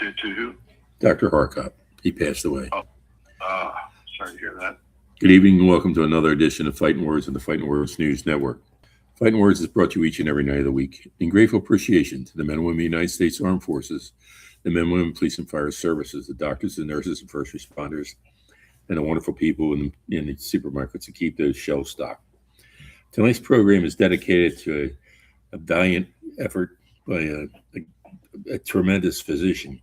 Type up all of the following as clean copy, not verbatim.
To who? Dr. Harkop. He passed away. Oh, sorry to hear that. Good evening and welcome to another edition of Fighting Words on the Fighting Words News Network. Fighting Words is brought to you each and every night of the week in grateful appreciation to the men and women of the United States Armed Forces, the men and women police and fire services, the doctors, the nurses, and first responders, and the wonderful people in the supermarkets that keep those shelves stocked. Tonight's program is dedicated to a valiant effort by a tremendous physician.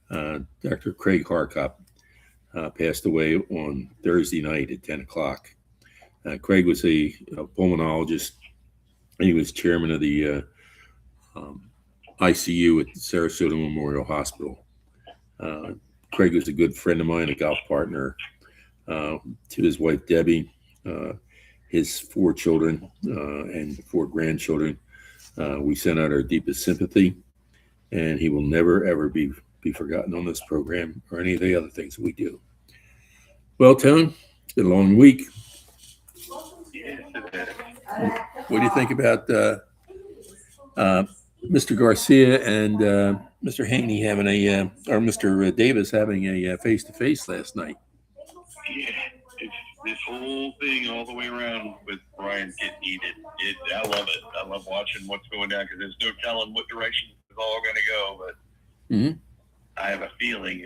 Dr. Craig Harkop passed away on Thursday night at 10 o'clock. Craig was a pulmonologist, and he was chairman of the ICU at Sarasota Memorial Hospital. Craig was a good friend of mine, a golf partner, to his wife, Debbie, his 4 children, and 4 grandchildren. We send out our deepest sympathy, and he will never, ever be forgotten on this program or any of the other things that we do. Well, Tone, it's been a long week. Yes, it is. What do you think about Mr. Garcia and Mr. Haney having or Mr. Davis having a face-to-face last night? Yeah, it's this whole thing all the way around with Brian getting heated. I love it. I love watching what's going down because there's no telling what direction it's all going to go. But I have a feeling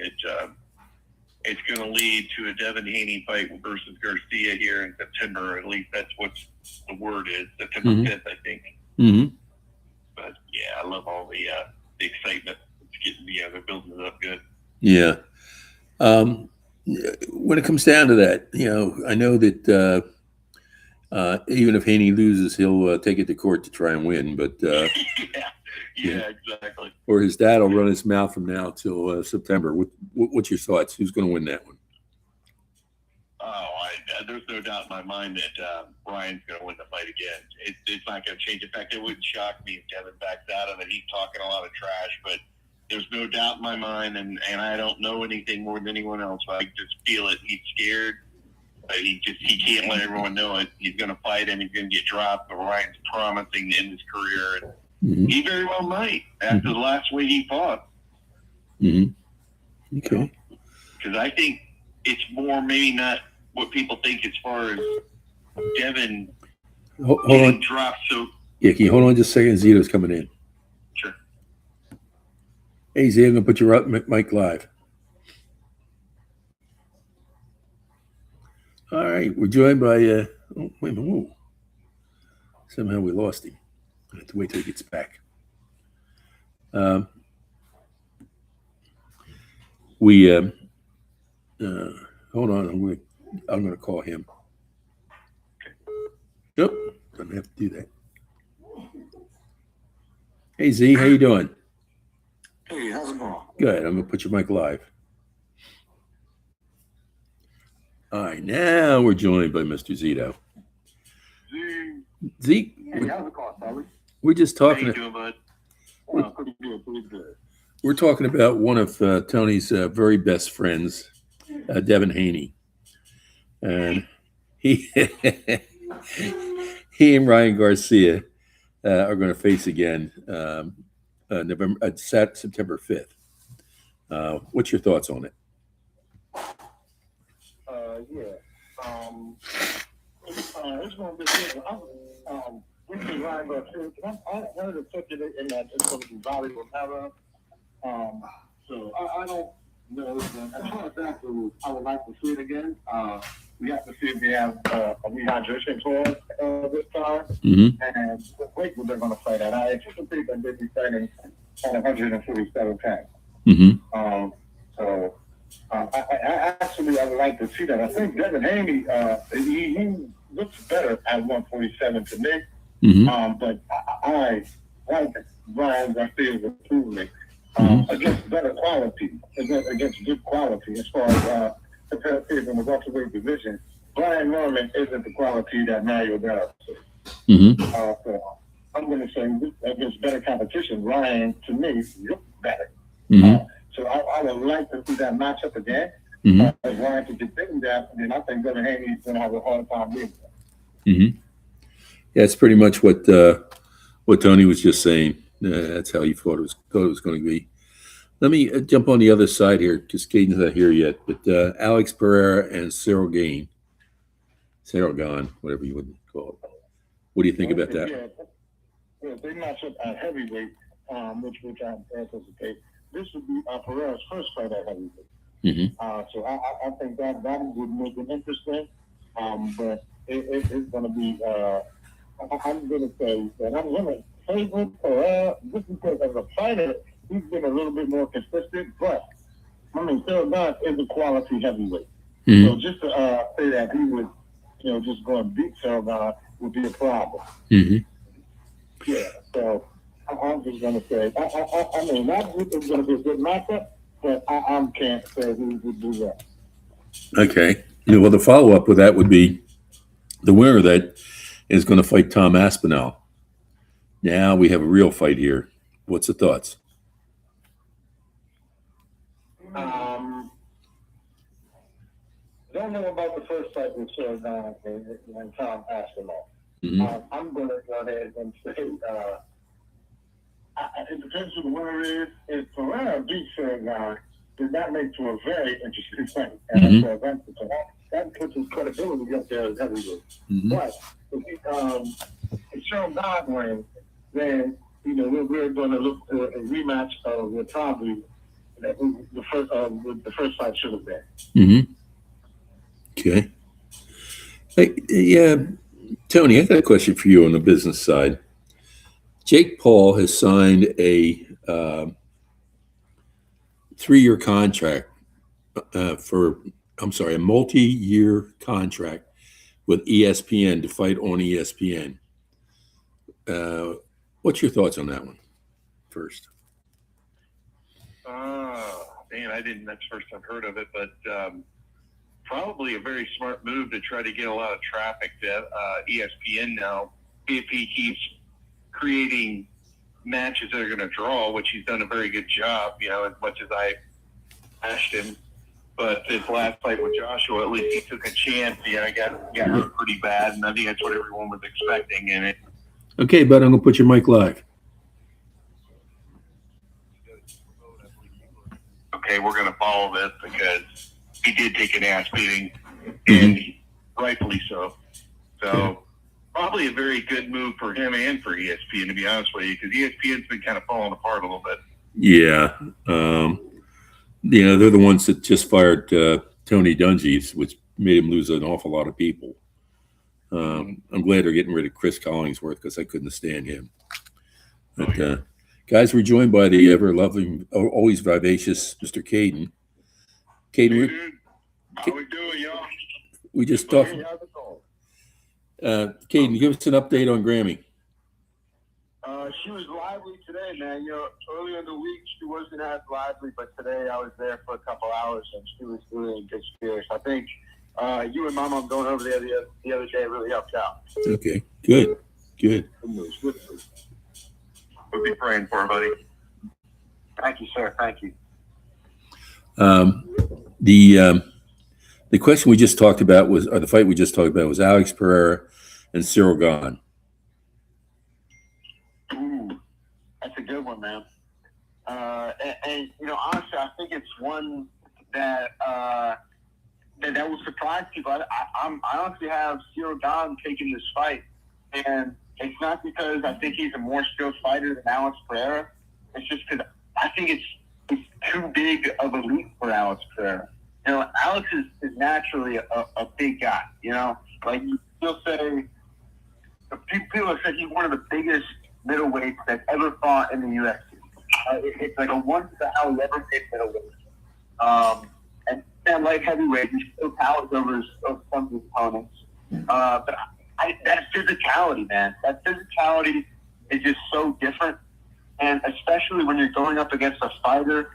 it's going to lead to a Devin Haney fight versus Garcia here in September. At least that's what the word is. September 5th, I think. But yeah, I love all the excitement. It's getting they're building it up good. Yeah. When it comes down to that, I know that even if Haney loses, he'll take it to court to try and win. But yeah, exactly. Or his dad will run his mouth from now till September. What's your thoughts? Who's going to win that one? Oh, there's no doubt in my mind that Brian's going to win the fight again. It's not going to change. In fact, it wouldn't shock me if Devin backs out of it. He's talking a lot of trash, but there's no doubt in my mind, and I don't know anything more than anyone else. But I just feel it. He's scared, but he can't let everyone know it. He's going to fight him. He's going to get dropped. But Ryan's promising to end his career, and he very well might after the last way he fought. Okay. Because I think it's more maybe not what people think as far as Devin getting dropped. So yeah, can you hold on just a second? Zito's coming in. Sure. Hey, Z, I'm going to put your mic live. All right, we're joined by, wait a minute, whoa. Somehow we lost him. I have to wait till he gets back. Hold on, I'm going to call him. Nope, don't have to do that. Hey, Z, how you doing? Hey, how's it going? Good. I'm going to put your mic live. All right, now we're joined by Mr. Zito. Zeke, Hey, how's it going, Sally? we're just how talking. you doing, bud? Pretty good. We're talking about one of Tony's very best friends, Devin Haney, and he and Ryan Garcia are going to face again September 5th. What's your thoughts on it? It's going to be good. We can Ryan Garcia. I heard it in that it's going to be valuable power. So I don't know. As far as that goes, I would like to see it again. We have to see if they have a rehydration clause this time. And the weight they're going to fight at. I anticipate that they'll be fighting at 147 pounds. I would like to see that. I think Devin Haney, he looks better at 147 to me. But I like Brian Garcia's improvement against better quality, against good quality as far as competitive in the welterweight division. Brian Norman isn't the quality that Mario does. So I'm going to say against better competition, Ryan, to me, looks better. So I would like to see that matchup again. As Ryan can continue that, then I think Devin Haney's going to have a hard time doing that. Yeah, it's pretty much what Tony was just saying. That's how he thought it was going to be. Let me jump on the other side here because Caden's not here yet. But Alex Pereira and Cyril Gahn, whatever you would call it. What do you think about that? Yeah, they match up at heavyweight, which I anticipate. This would be Pereira's first fight at heavyweight. Mm-hmm. So I think that would make it interesting. But it's going to be. I'm going to say that I'm going to favor Pereira just because as a fighter, he's been a little bit more consistent. But I mean, Cyril Gahn is a quality heavyweight. Mm-hmm. So just to say that he would, just go and beat Cyril Gahn would be a problem. Mm-hmm. Yeah. So I'm just going to say, I mean, that is going to be a good matchup, but I can't say who would do that. Okay. Well, the follow-up with that would be the winner that is going to fight Tom Aspinall. Now we have a real fight here. What's the thoughts? Don't know about the first fight with Cyril Gahn and Tom Aspinall. Mm-hmm. I'm going to go ahead and say it depends who the winner is. If Pereira beats Cyril Gahn, then that makes for a very interesting fight. And that puts his credibility up there as heavyweight. Mm-hmm. But if Cyril Gahn wins, then we're going to look for a rematch of what probably the first fight should have been. Mm-hmm. Okay. Hey, yeah, Tony, I got a question for you on the business side. Jake Paul has signed a 3-year contract a multi-year contract with ESPN to fight on ESPN. What's your thoughts on that one first? Man, that's the first I've heard of it, but probably a very smart move to try to get a lot of traffic to ESPN now. If he keeps creating matches that are going to draw, which he's done a very good job, as much as I bashed him. But his last fight with Joshua, at least he took a chance. Got hurt pretty bad, and I think that's what everyone was expecting in it. Okay, bud, I'm going to put your mic live. Okay, we're going to follow this because he did take an ass beating, and rightfully so. So probably a very good move for him and for ESPN, to be honest with you, because ESPN's been kind of falling apart a little bit. Yeah. They're the ones that just fired Tony Dungy, which made him lose an awful lot of people. I'm glad they're getting rid of Chris Collingsworth because I couldn't stand him. But guys, we're joined by the ever-loving, always vivacious Mr. Caden. Caden, how we doing, y'all? We just talked. Caden, give us an update on Grammy. She was lively today, man. Earlier in the week she wasn't as lively, but today I was there for a couple hours and she was really in good spirits. I think you and Mama going over there the other day really helped out. Okay, good. Good news. We'll be praying for her, buddy. Thank you, sir. Thank you. The question we just talked about or the fight we just talked about was Alex Pereira and Cyril Gahn. That's a good one, man. And honestly, I think it's one that that will surprise people. I honestly have Cyril Gahn taking this fight, and it's not because I think he's a more skilled fighter than Alex Pereira. It's just because I think it's too big of a leap for Alex Pereira. Alex is naturally a big guy. Like you'll say, people have said he's one of the biggest middleweights that's ever fought in the UFC. It's like a once in a how he ever made middleweight. And light heavyweight, he still towers over some of his opponents. But that physicality, man, that physicality is just so different. And especially when you're going up against a fighter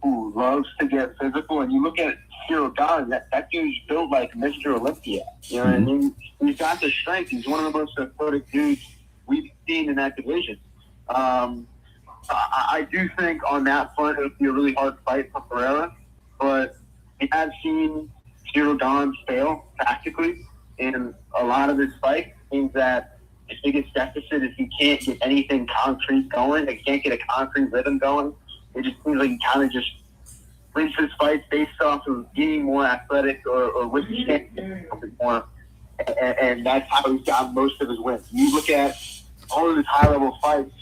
who loves to get physical, and you look at Cyril Gahn, that dude's built like Mr. Olympia. What I mean? He's got the strength. He's one of the most athletic dudes we've seen in that division. I do think on that front it would be a really hard fight for Pereira, but we have seen Cyril Gahn fail tactically in a lot of his fights. Means that his biggest deficit is he can't get anything concrete going. He can't get a concrete rhythm going. it just seems like he kind of just wins his fights based off of being more athletic or with his champion more. And that's how he's got most of his wins. You look at all of his high-level fights,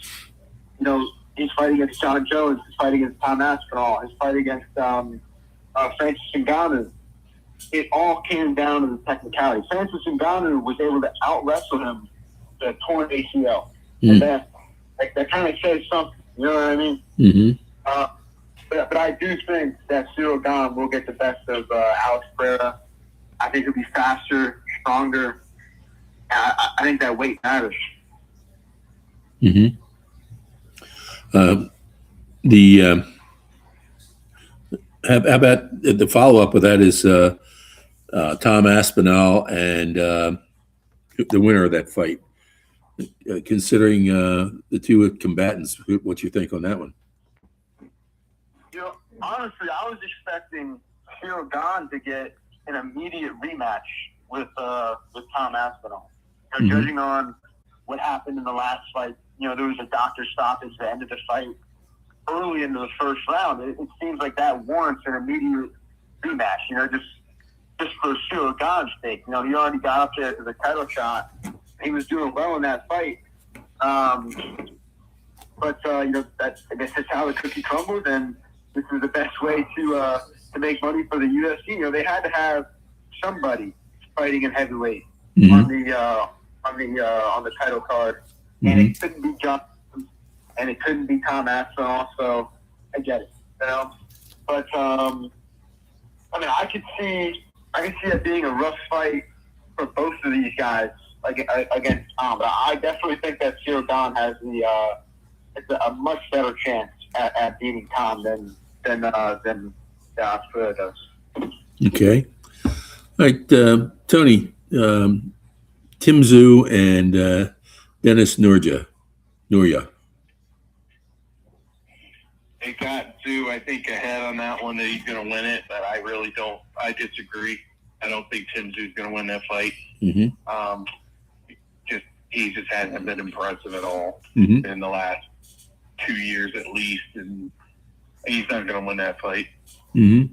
you know, his fight against John Jones, his fight against Tom Aspinall, his fight against Francis Ngannou. It all came down to the technicality. Francis Ngannou was able to out-wrestle him the torn ACL. And that kind of says something. You know what I mean? Mm-hmm. But I do think that Cyril Gane will get the best of Alex Pereira. I think he'll be faster, stronger. I think that weight matters. Mm-hmm. How about the follow-up of that is Tom Aspinall and the winner of that fight. Considering the two combatants, what you think on that one? You know, honestly, I was expecting Cyril Gane to get an immediate rematch with Tom Aspinall. You know, judging on what happened in the last fight, you know, there was a doctor stoppage at the end of the fight early into the first round. It seems like that warrants an immediate rematch. You know, just for Cyril Gane's sake. You know, he already got up there to the title shot. He was doing well in that fight. But you know, I guess that's how the cookie crumbled, and this is the best way to make money for the UFC. You know, they had to have somebody fighting in heavyweight on the title card, and it couldn't be John, and it couldn't be Tom Aspinall. So I get it, you know. But I mean, I could see it being a rough fight for both of these guys against Tom. But I definitely think that Cyril Gane has a much better chance at beating Tom than Osprey does. Okay. All right, Tony, Tim Tszyu and Dennis Norja. They got Tszyu, I think, ahead on that one that he's going to win it, but I really don't. I disagree. I don't think Tim Tszyu's going to win that fight. Mm-hmm. He just hasn't been impressive at all in the last 2 years at least, and he's not going to win that fight. Mm-hmm.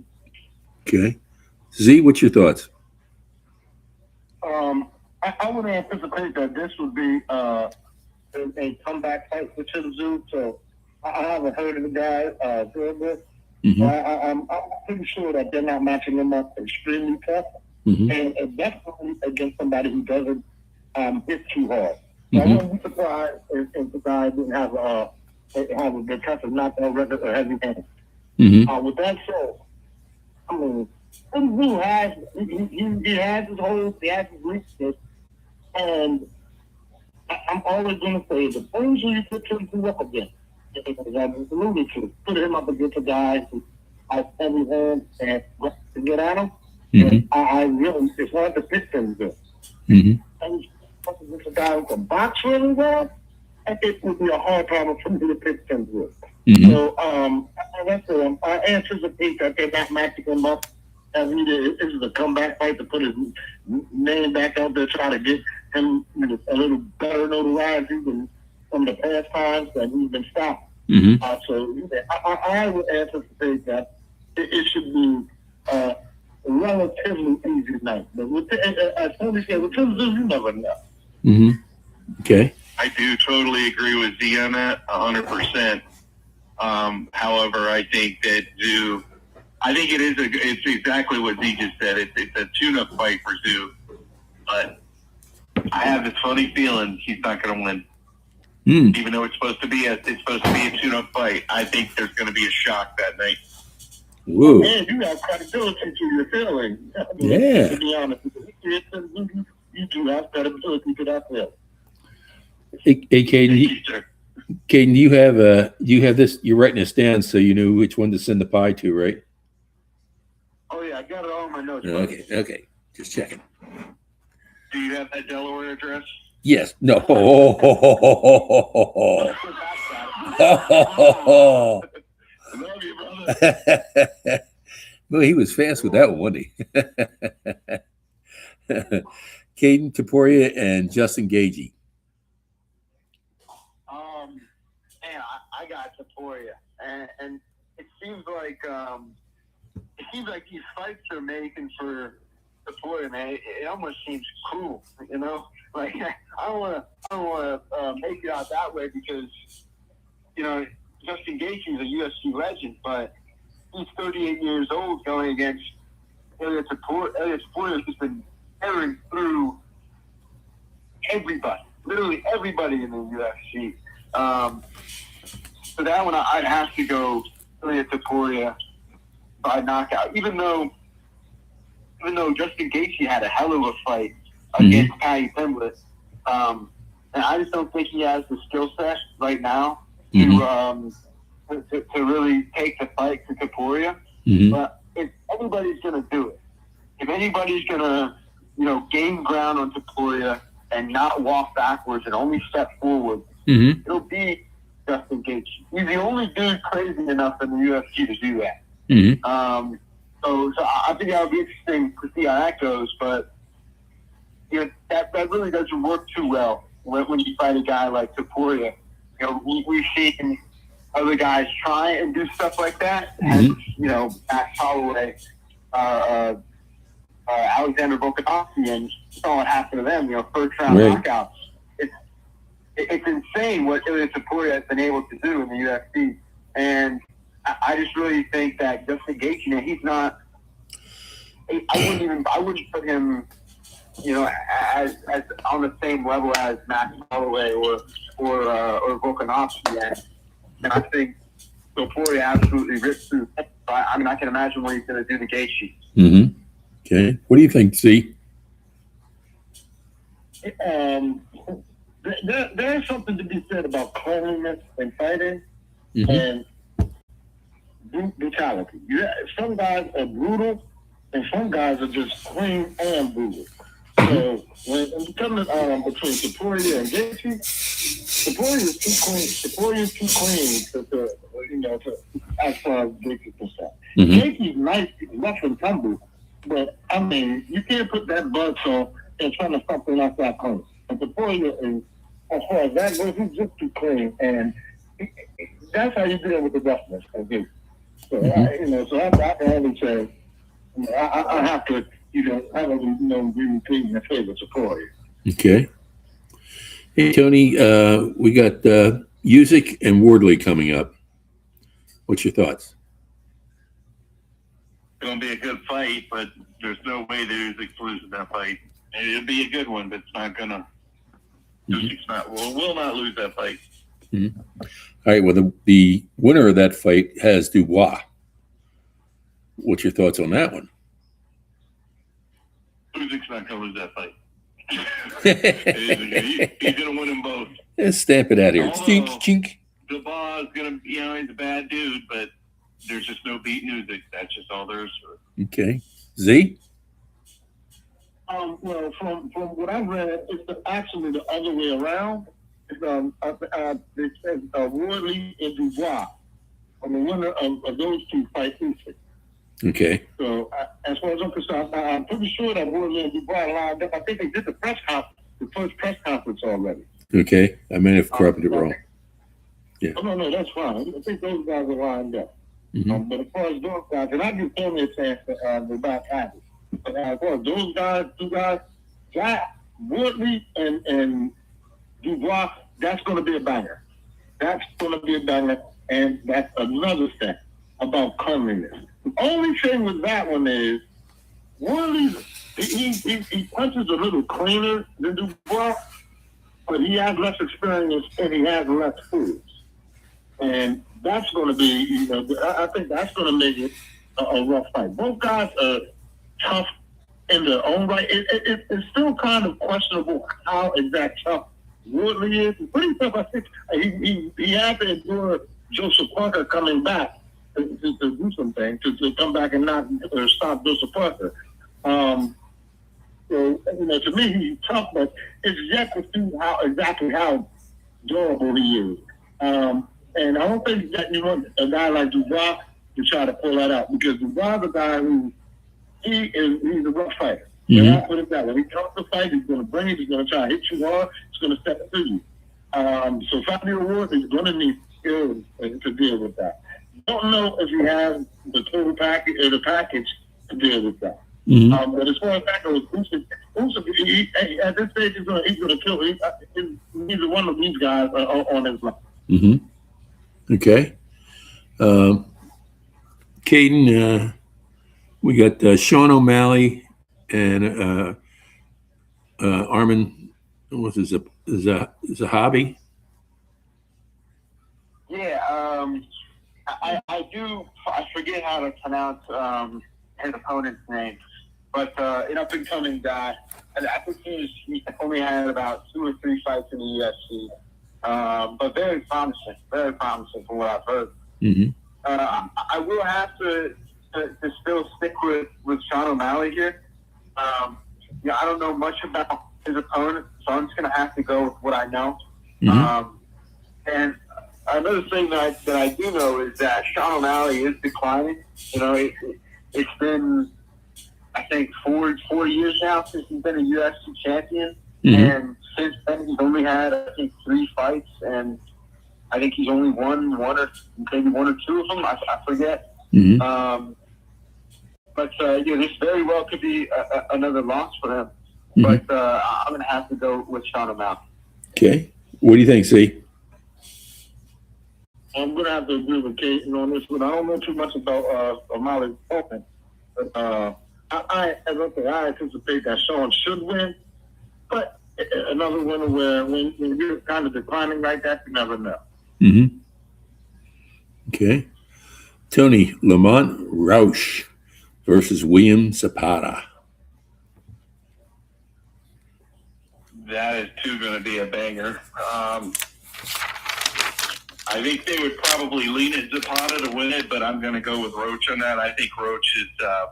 Okay. Z, what's your thoughts? I would anticipate that this would be a comeback fight for Tim Tszyu. So I haven't heard of the guy doing this. I'm pretty sure that they're not matching him up extremely tough, and definitely against somebody who doesn't hit too hard. So I wouldn't be surprised if the guy didn't have a good touch of knockout record or heavy hands. With that said, I mean, Tim Tszyu has his holes, he has his weakness, and I'm always going to say the things you put Tim Tszyu up against, as I just alluded to, put him up against a guy who has heavy hands and to get at him. I really, it's hard to pick Tim Tszyu. And against a guy who can box really well, it would be a hard problem for me to pick Tim Tszyu. So, I anticipate that they're not matching him up. This is a comeback fight to put his name back out there, try to get him a little better notoriety than some of the past times that he's been stopped. So I would anticipate that it should be a relatively easy night. But as Tony said, with Tim Tszyu, you never know. Okay. I do totally agree with Z on that, 100%. However, I think that Tszyu, it's exactly what Z just said. It's a tune-up fight for Tszyu, but I have this funny feeling he's not going to win. Even though it's supposed to be a tune-up fight, I think there's going to be a shock that night. Whoa. Man, you have credibility to your feeling. Yeah. To be honest, you do have credibility to that feeling. Hey, Caden, you have this. You're writing this down so you know which one to send the pie to, right? Oh yeah, I got it all in my notes. Okay. Just checking. Do you have that Delaware address? Yes. No. Love you, brother. Well, he was fast with that one, wasn't he? Caden Taporia and Justin Gagey. Man, I got Taporia, and seems like these fights they're making for the Topuria, man. It almost seems cruel, you know. Like I don't want to make it out that way because you know Justin Gaethje is a UFC legend, but he's 38 years old going against Ilia Topuria. Ilia Topuria has just been tearing through everybody, literally everybody in the UFC. So that one I'd have to go Ilia Topuria by knockout, even though Justin Gaethje had a hell of a fight against Paddy Pimblett, and I just don't think he has the skill set right now to really take the fight to Topuria. But if everybody's going to do it, if anybody's going to, you know, gain ground on Topuria and not walk backwards and only step forward, it'll be Justin Gaethje. He's the only dude crazy enough in the UFC to do that. So I think that would be interesting to see how that goes. But you know, that really doesn't work too well when you fight a guy like Topuria. You know, we've seen other guys try and do stuff like that. And, you know, Max Holloway, Alexander Volkanovski, and saw what happened to them. You know, first round knockouts. It's insane what Ilia Topuria has been able to do in the UFC, and I just really think that Justin Gaethje, he's not. I wouldn't put him, you know, as on the same level as Max Holloway or Volkanovski yet. And I think Topuria absolutely ripped through. I mean, I can imagine what he's going to do to Gaethje. Okay, what do you think, Z? There's something to be said about cleanliness in fighting and brutality. Yeah, some guys are brutal, and some guys are just clean and brutal. So when you come to between Topuria and Gaethje, Topuria is too clean. Topuria is too clean to as far as Gaethje's concerned. Gaethje's nice, rough and tumble, but I mean, you can't put that buzzsaw in front of something like that clean. And Topuria is, as far as that goes, he's just too clean, and that's how you deal with the roughness of Gaethje. So I can only say I have to, I don't be repeating the favor of Topuria. Okay. Hey Tony, we got Usyk and Wardley coming up. What's your thoughts? It's going to be a good fight, but there's no way that Usyk's losing that fight. It'll be a good one, but it's not going to. Usyk's will not lose that fight. All right. Well, the winner of that fight has Dubois. What's your thoughts on that one? Usyk's not going to lose that fight. He's going to win them both. Let's stamp it out here. Chink, chink. Dubois is going to, he's a bad dude, but there's just no beating Usyk. That's just all there is to it. Okay. Z? Well, from what I've read, it's actually the other way around. It says Wardley and Dubois. And the winner of those two fight Usyk. Okay. So as far as I'm concerned, I'm pretty sure that Wardley and Dubois lined up. I think they did the first press conference already. Okay. I may have corrupted it wrong. Yeah. Oh, no, that's fine. I think those guys are lined up. But as far as those guys, and I give Tony a chance to back at it. But as far as those guys, two guys, Woodley and Dubois, that's going to be a banger. That's going to be a banger, and that's another thing about cleanliness. The only thing with that one is Woodley, he punches a little cleaner than Dubois, but he has less experience and he has less foods. And that's going to be, I think that's going to make it a rough fight. Both guys are tough in their own right. It's still kind of questionable how exact tough Woodley is. He's pretty tough. I think he had to endure Joseph Parker coming back to do something, to come back and not stop Joseph Parker. So, to me, he's tough, but it's yet to see how durable he is. And I don't think that you want a guy like Dubois to try to pull that out, because Dubois is a guy who he's a rough fighter. I put it that way. When he comes to fight, he's going to bring it. He's going to try to hit you hard. He's going to step to you. So Fabio Ward is going to need skills to deal with that. don't know if he has the total package or the package to deal with that. Mm-hmm. But as far as that goes, at this stage, he's gonna kill. Neither one of these guys are on his line. Mm-hmm. Okay. Caden, we got Sean O'Malley and Armin. What's his a hobby? Yeah, I forget how to pronounce his opponent's name, but an up and coming guy. I think he only had about 2 or 3 fights in the UFC, but very promising from what I've heard. Mm-hmm. I will have to still stick with Sean O'Malley here. Yeah, I don't know much about his opponent, so I'm just gonna have to go with what I know. Mm-hmm. And another thing that I do know is that Sean O'Malley is declining. You know, it's been, I think, 4 years now since he's been a UFC champion. Mm-hmm. And since then, he's only had, I think, 3 fights. And I think he's only won one or maybe 1 or 2 of them. I forget. Mm-hmm. But this very well could be another loss for him. Mm-hmm. But I'm going to have to go with Sean O'Malley. Okay. What do you think, C? I'm gonna have to agree with Kate on this one. I don't know too much about O'Malley's opponent, but I anticipate that Sean should win. But another winner where when you're kind of declining like that, you never know. Mm-hmm. Okay. Tony, Lamont Roush versus William Zapata. That is going to be a banger. I think they would probably lean at Zapata to win it, but I'm going to go with Roach on that. I think Roach has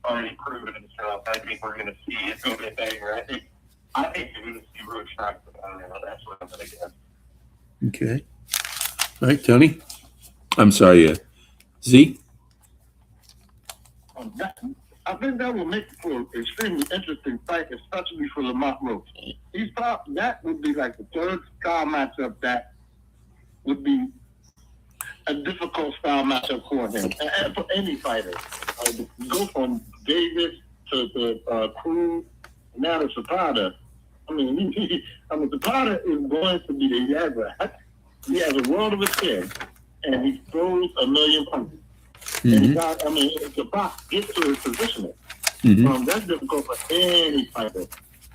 already proven himself. I think we're going to see it's going to be a banger. I think you're going to see Roach knock Zapata out. That's what I'm going to guess. Okay. All right, Tony. I'm sorry, Z. I think that will make for an extremely interesting fight, especially for Lamont Roach. That would be like the third style matchup that would be a difficult style matchup for him and for any fighter. Go from Davis to Cruz, now to Zapata. I mean, Zapata is going to be he has a world of a chin, and he throws a million punches. Mm-hmm. And Zapata gets to his positioning. Mm-hmm. That's difficult for any fighter.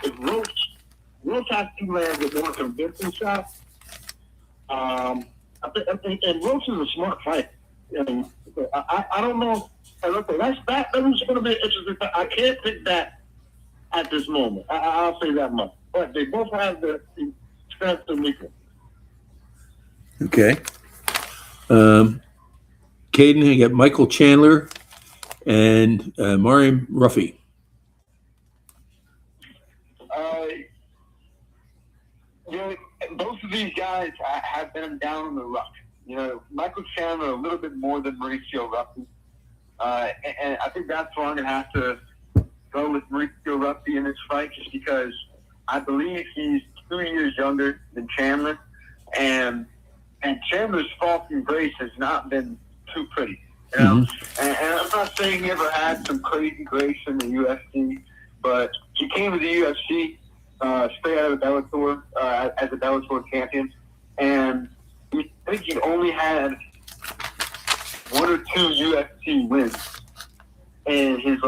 If Roach has to land with more convincing shots. And Roach is a smart fighter. I don't know. That is going to be interesting. I can't pick that at this moment. I'll say that much. But they both have the strengths and weaknesses. Okay. Caden, you got Michael Chandler and Mariam Ruffy. Both of these guys have been down in the rough. Michael Chandler a little bit more than Mauricio Ruffy. And I think that's why I'm going to have to go with Mauricio Ruffy in this fight, just because I believe he's 2 years younger than Chandler. And Chandler's fall from grace has not been too pretty. Mm-hmm. And I'm not saying he ever had some crazy grace in the UFC, but he came to the UFC straight out of Bellator as a Bellator champion, and I think he only had 1 or 2 UFC wins in his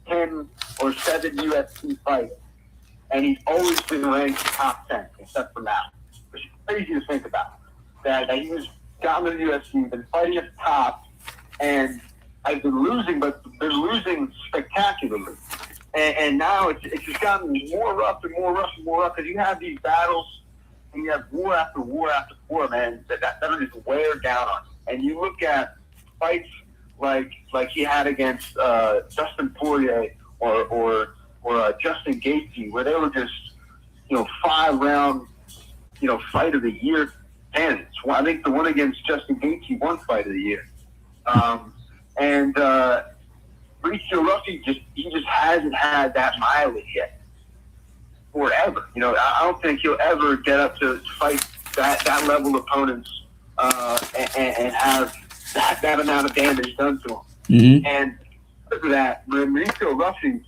10 or 7 UFC fights, and he's always been ranked top 10 except for now, which is crazy to think about. That he was down in the UFC, been fighting at the top, and has been losing, but been losing spectacularly. And now it's just gotten more rough and more rough and more rough, because you have these battles, and you have war after war after war, man, that'll just wear down on you. And you look at fights like he had against Dustin Poirier or Justin Gaethje, where they were just 5-round fight of the year candidates. I think the one against Justin Gaethje won fight of the year. And Mauricio Ruffy just hasn't had that mileage yet. Forever. I don't think he'll ever get up to fight that level of opponents and have that amount of damage done to him. Mm-hmm. And because of that, Mauricio Rossi,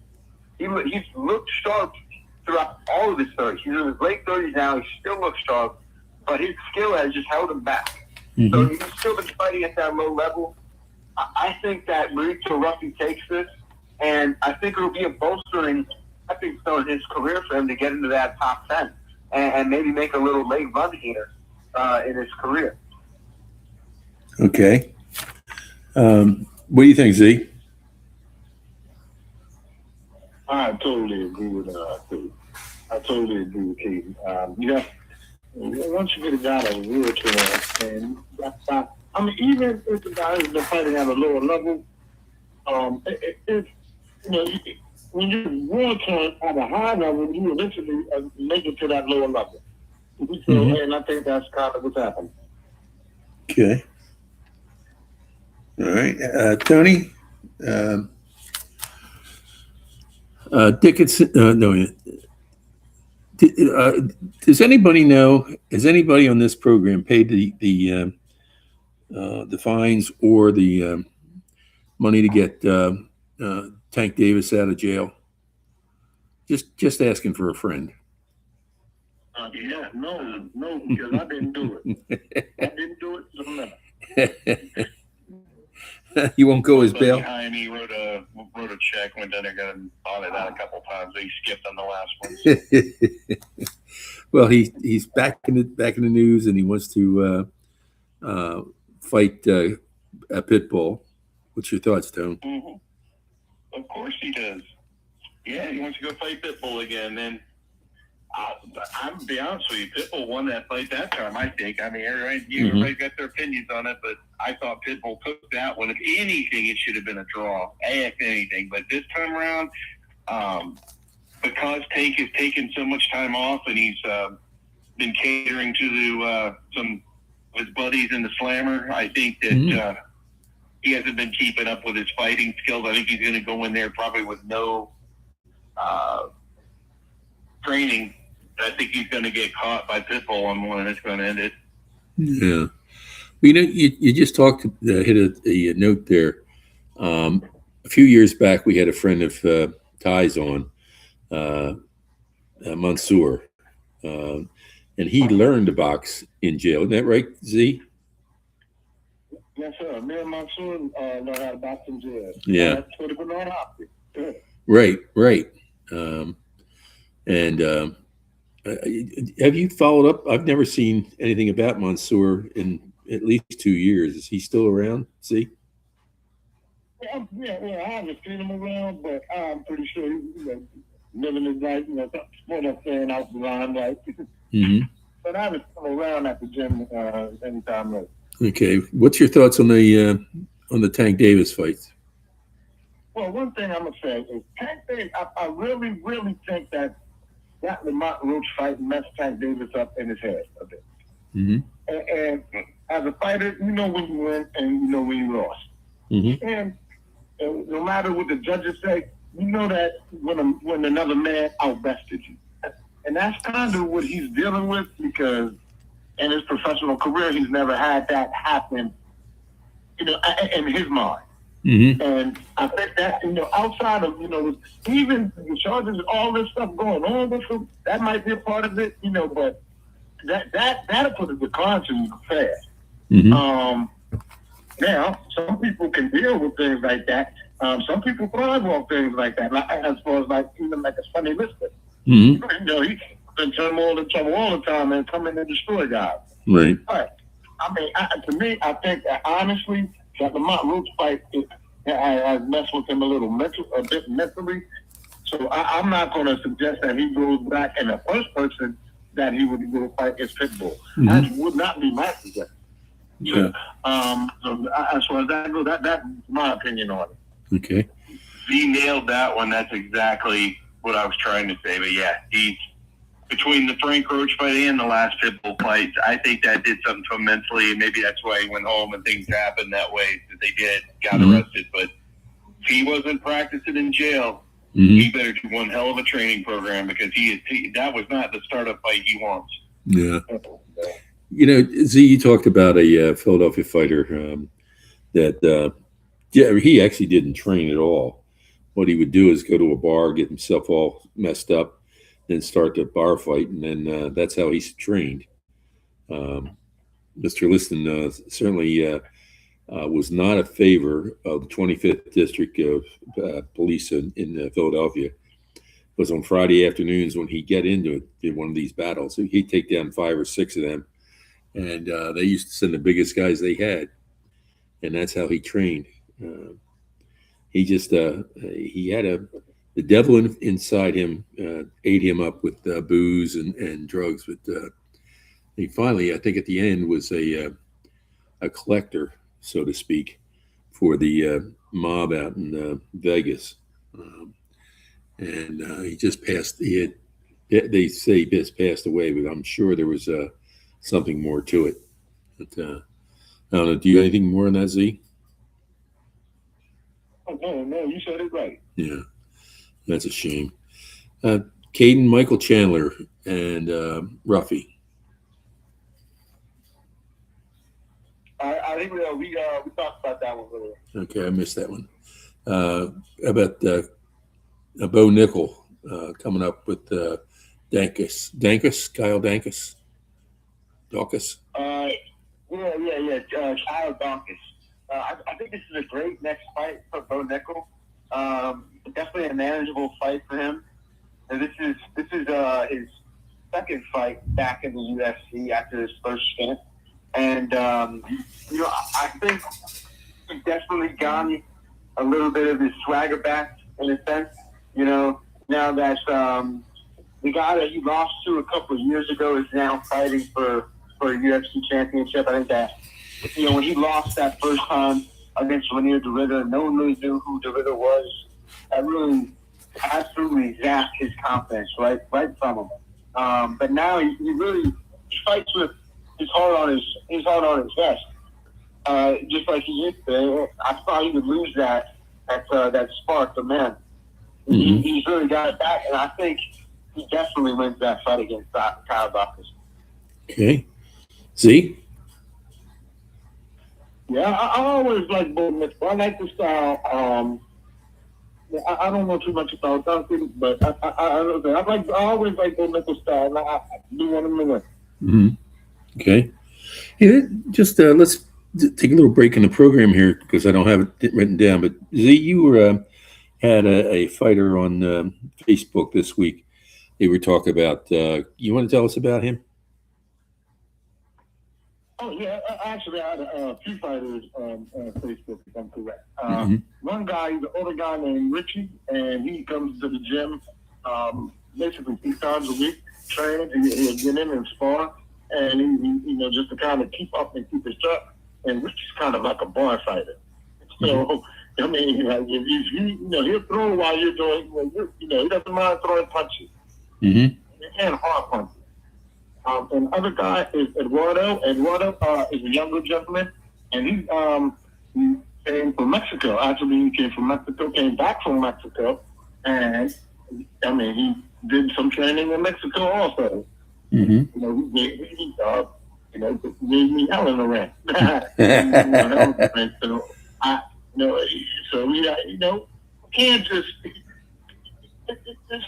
he's looked sharp throughout all of his 30s. He's in his late 30s now. He still looks sharp, but his skill has just held him back. Mm-hmm. So he's still been fighting at that low level. I think that Mauricio Rossi takes this, and I think it'll be a bolstering stepping stone in his career for him to get into that top 10 and maybe make a little late run here in his career. Okay. What do you think, Z? I totally agree with Keith. I totally agree with Keith. Once you get a guy that's real to him, and I mean, even if the guy has been fighting at a lower level, when you're real to him at a high level, you eventually make it to that lower level. So, Mm-hmm. and I think that's kind of what's happening. Okay. All right. Tony? Dickinson, no. Does anybody know? Has anybody on this program paid the fines or the money to get Tank Davis out of jail? Just asking for a friend. No, because I didn't do it. I didn't do it, so no. You won't go as bail. Behind me wrote a check, went down there, got him on it out a couple times. He skipped on the last one. Well, he's back in the news, and he wants to fight a pit bull. What's your thoughts, Tone? Mm-hmm. Of course he does. Yeah, he wants to go fight Pitbull again. And I'm gonna be honest with you, Pitbull won that fight that time. I think. I mean, everybody got their opinions on it, but I thought Pitbull took that one. If anything, it should have been a draw. If anything, but this time around, because Tank has taken so much time off, and he's been catering to some of his buddies in the Slammer, I think that he hasn't been keeping up with his fighting skills. I think he's going to go in there probably with no training. I think he's going to get caught by Pitbull on one, and it's going to end it. Yeah. You know, you just hit a note there. A few years back, we had a friend of Ty's on, Mansour, and he learned to box in jail. Isn't that right, Z? Yes, sir. Me and Mansour learned how to box in jail. Yeah. That's what it was on opposite. Right. Have you followed up? I've never seen anything about Mansour in at least 2 years. Is he still around? See? Yeah, I haven't seen him around, but I'm pretty sure he's living his life, sort of staying out the limelight. Mm-hmm. But I haven't come around at the gym anytime later. Okay. What's your thoughts on the Tank Davis fight? Well, one thing I'm going to say is Tank Davis, I really, really think that Lamont Roach fight messed Tank Davis up in his head a bit. Mm-hmm. And as a fighter, you know when you win and you know when you lost. Mm-hmm. And no matter what the judges say, you know that when another man outbested you. And that's kind of what he's dealing with, because in his professional career, he's never had that happen, in his mind. Mm-hmm. And I think that, outside of, even the charges, all this stuff going on with him, that might be a part of it, but that'll put a decline to you fast. Mm-hmm. Now, some people can deal with things like that. Some people thrive on things like that, as far as even like a Sonny Liston. Mm-hmm. He's been turmoil and trouble all the time and come in and destroy guys. Right. But, I mean, to me, I think that honestly, that the Lamont Roach fight has messed with him a bit mentally. So I'm not going to suggest that he goes back, and the first person that he would go fight is Pitbull. Mm-hmm. That would not be my suggestion. Yeah. So as far as that goes, that's my opinion on it. Okay. He nailed that one. That's exactly what I was trying to say. But yeah, he's between the Frank Roach fight and the last Pitbull fight. I think that did something to him mentally, and maybe that's why he went home and things happened that way that they did, got arrested. But if he wasn't practicing in jail, he better do one hell of a training program, because that was not the startup fight he wants. Yeah. Z, you talked about a Philadelphia fighter that yeah, he actually didn't train at all. What he would do is go to a bar, get himself all messed up, then start the bar fight, and then that's how he's trained. Mr. Liston certainly was not a favor of the 25th District of Police in Philadelphia. Because on Friday afternoons when he'd get into one of these battles, he'd take down 5 or 6 of them, and they used to send the biggest guys they had, and that's how he trained. He just he had the devil inside him ate him up with booze and drugs, but he finally, I think, at the end was a collector, so to speak, for the mob out in Vegas. And he just passed. They say he just passed away, but I'm sure there was something more to it. But I don't know. Do you have anything more on that, Z? Oh, no, you said it right. Yeah, that's a shame. Caden Michael Chandler and Ruffy. I think we talked about that one earlier. Okay, I missed that one. About Bo Nickel coming up with Kyle Dankus. Kyle Dankus. I think this is a great next fight for Bo Nickel. Definitely a manageable fight for him. And this is his second fight back in the UFC after his first stint. And I think he definitely got a little bit of his swagger back in a sense. Now that the guy that he lost to a couple of years ago is now fighting for a UFC championship. I think that, when he lost that first time against Lanier DeRitter, no one really knew who DeRitter was. That really absolutely zapped his confidence right from him. But now he fights with his heart on his vest. Just like he used to. I thought he would lose that spark, but man, he's really got it back, and I think he definitely wins that fight against Kyle Dankus. Okay. Z? Yeah, I always like Bo Nickel. I like the style. I don't know too much about Duncan, but I always like Bo Nickel's style, and I do want him to win. Mm-hmm. Okay. Yeah, just let's take a little break in the program here because I don't have it written down. But Z, you had a fighter on Facebook this week. They were talking about. You want to tell us about him? Oh yeah, actually, I had a few fighters on Facebook, if I'm correct. One guy, he's an older guy named Richie, and he comes to the gym basically 3 times a week, training. He'll get in and spar, and he just to kind of keep up and keep his up. And Richie's kind of like a bar fighter. So I mean, like if he'll throw while you're doing, he doesn't mind throwing punches and hard punches. And other guy is Eduardo. Eduardo is a younger gentleman, and he came from Mexico. Actually, he came from Mexico, came back from Mexico, and I mean, he did some training in Mexico also. He gave me hell in the ring. So we can't just. This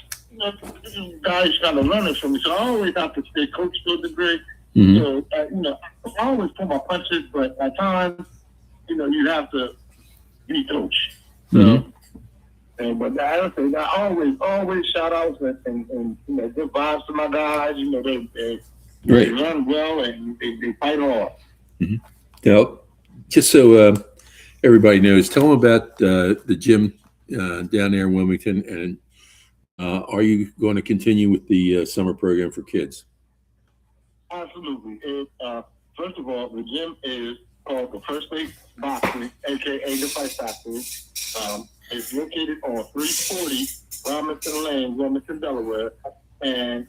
guy's kind of learning from me, so I always have to stay coached to a degree. So, I always pull my punches, but at times, you have to be coached. So, but I always shout outs and good vibes to my guys. They run well and they fight hard. Now, just so everybody knows, tell them about the gym down there in Wilmington, and are you going to continue with the summer program for kids? Absolutely. First of all, the gym is called the First Aid Boxing, a.k.a. the Fight Factory. It's located on 340 Robinson Lane, Wilmington, Delaware. And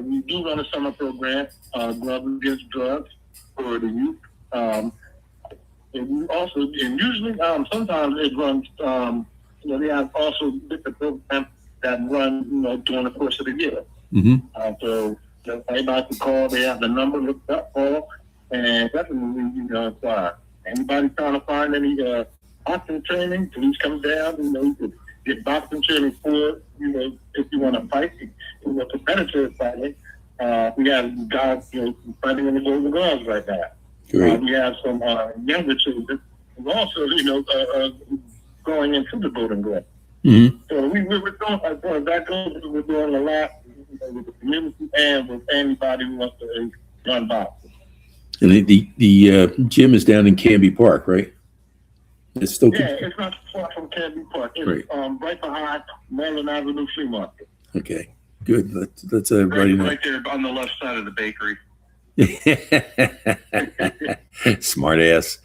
we do run a summer program, Gloves Against Drugs, for the youth. And usually, sometimes it runs, they have also different programs that run, during the course of the year. So anybody can call. They have the number looked up for, and definitely inquire. Anybody trying to find any boxing training, please come down. You could get boxing training for, if you want to fight, competitive fighting. We have guys, fighting in the Golden Gloves right now. Great. We have some younger children who also, going into the Golden Gloves. Mm-hmm. So we're doing, as far as that goes, we're doing a lot with the community and with anybody who wants to run boxing. And the gym is down in Canby Park, right? It's still it's not far from Canby Park. It's right behind Maryland Avenue Flea Market. Okay, good. That's everybody know. Right there on the left side of the bakery. Smart ass.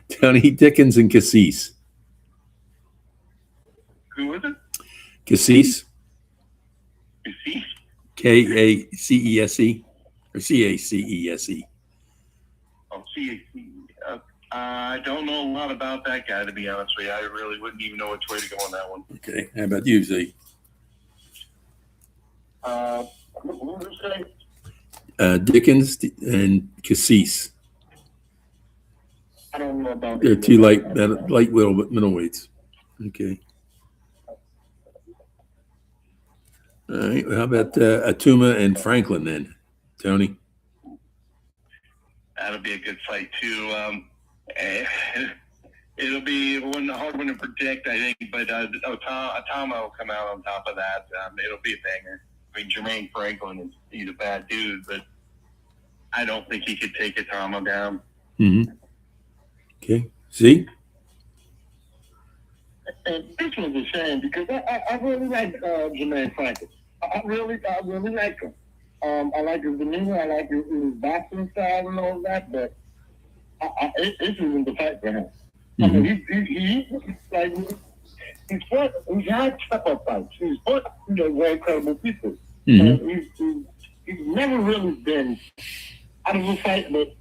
Tony Dickens and Cassis. Who is it? Cassis. You see? K-A-C-E-S-E or C-A-C-E-S-E. Oh, CAC. I don't know a lot about that guy, to be honest with you. I really wouldn't even know which way to go on that one. Okay. How about you, Z? What did you say? Dickens and Cassis. I don't know about They're two light middleweights. Okay. All right. How about Atuma and Franklin then, Tony? That'll be a good fight too. It'll be a hard one to predict, I think, but Atama will come out on top of that. It'll be a banger. I mean, Jermaine Franklin he's a bad dude, but I don't think he could take Atama down. Mm-hmm. Okay. See? And this was a shame because I really like Jermaine Franklin. I really like him. I like his demeanor. I like his boxing style and all that. But this isn't the fight for him. Mm-hmm. I mean, he's had step-up fights. He's fought very credible people. Mm-hmm. He's never really been out of a fight, but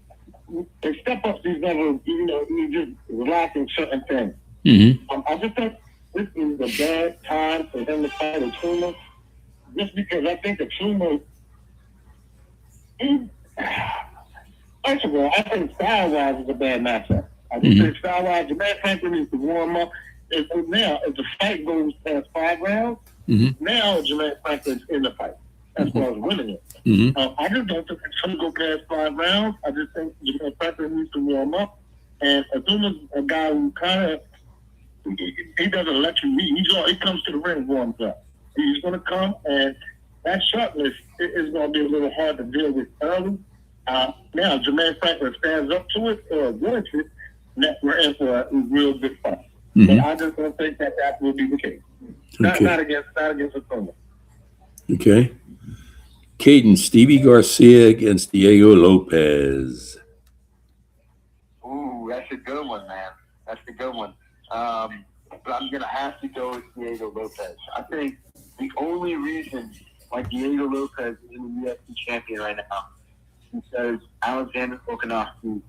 in step-ups he's never, he's just lacking certain things. Mm-hmm. I just think this is a bad time for him to fight Atuma, just because I think Atuma, first of all, I think style-wise is a bad matchup. I just think style-wise, Jermaine Franklin needs to warm up. If the fight goes past 5 rounds, now Jermaine Franklin's in the fight as far as winning it. Mm-hmm. I just don't think it's going to go past 5 rounds. I just think Jermaine Franklin needs to warm up. And Atuma's a guy who kind of, he doesn't let you meet. He comes to the ring warmed up. He's going to come, and that sharpness is going to be a little hard to deal with early. Now, Jermaine Franklin stands up to it or avoids it, we're in for a real good fight. But I just don't think that will be the case. Okay. Not against Atuma. Okay. Caden, Stevie Garcia against Diego Lopez. Ooh, that's a good one, man. That's a good one. But I'm going to have to go with Diego Lopez. I think the only reason why Diego Lopez is in the UFC champion right now is because Alexander Volkanovski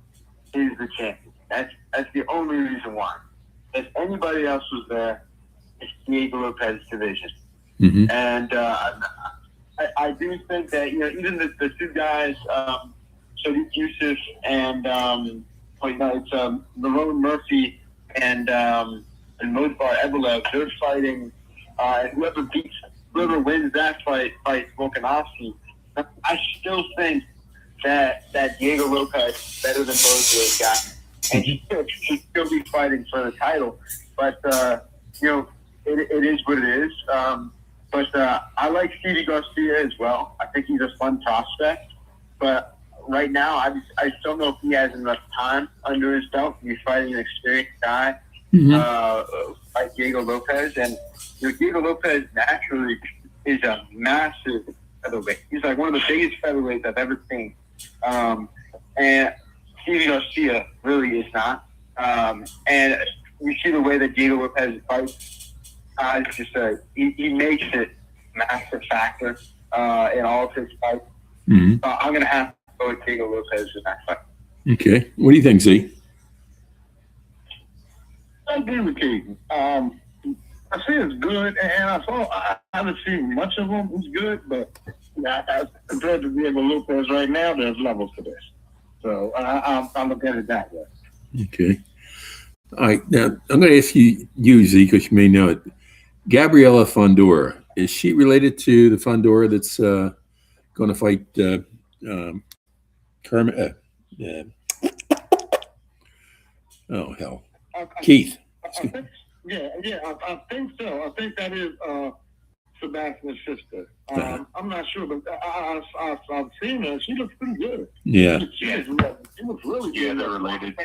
is the champion. That's the only reason why. If anybody else was there, it's Diego Lopez's division. Mm-hmm. And I do think that, even the two guys, Sadiq Yusuf and it's Marone Murphy and Mozbar Evelev, they're fighting, and whoever wins that fight fights Volkanovski. I still think that Diego Lopez is better than both of those guys. And he should still be fighting for the title. But, it is what it is. But I like Stevie Garcia as well. I think he's a fun prospect. But right now, I just don't know if he has enough time under his belt to be fighting an experienced guy like Diego Lopez. And Diego Lopez naturally is a massive featherweight. He's like one of the biggest featherweights I've ever seen. And Stevie Garcia really is not. And you see the way that Diego Lopez fights. It's just he makes it a massive factor in all of his fights. Mm-hmm. I'm going to have to go with Diego Lopez in that fight. Okay. What do you think, Z? I agree with Keaton. I see it's good, and I haven't seen much of him. He's good, but compared to Diego Lopez right now, there's levels to this. So I'm looking at it that way. Okay. All right. Now I'm going to ask you, Z, because you may know it. Gabriella Fondora, is she related to the Fondora that's going to fight Kermit? Oh hell, Keith. I think, I think so. I think that is Sebastian's sister. I'm not sure, but I've seen her. She looks pretty good. Yeah. She looks really good. Yeah, they're related.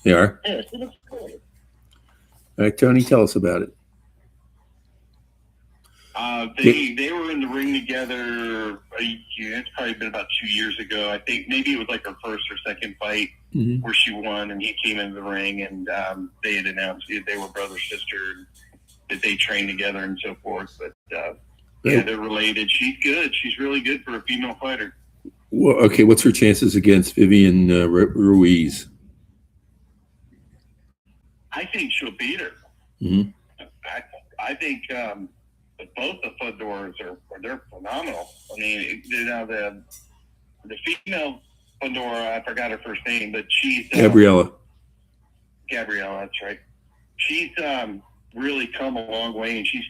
They are. Yeah, she looks good. All right, Tony, tell us about it. They were in the ring together. It's probably been about 2 years ago. I think maybe it was like her first or second fight where she won, and he came into the ring, and they had announced they were brother sister, that they trained together and so forth. But yeah, they're related. She's good. She's really good for a female fighter. Well, okay, what's her chances against Vivian Ruiz? I think she'll beat her. Mm-hmm. I think both the Fondoras they're phenomenal. I mean, the female Fondora, I forgot her first name, but she's Gabriella, that's right. She's really come a long way, and she's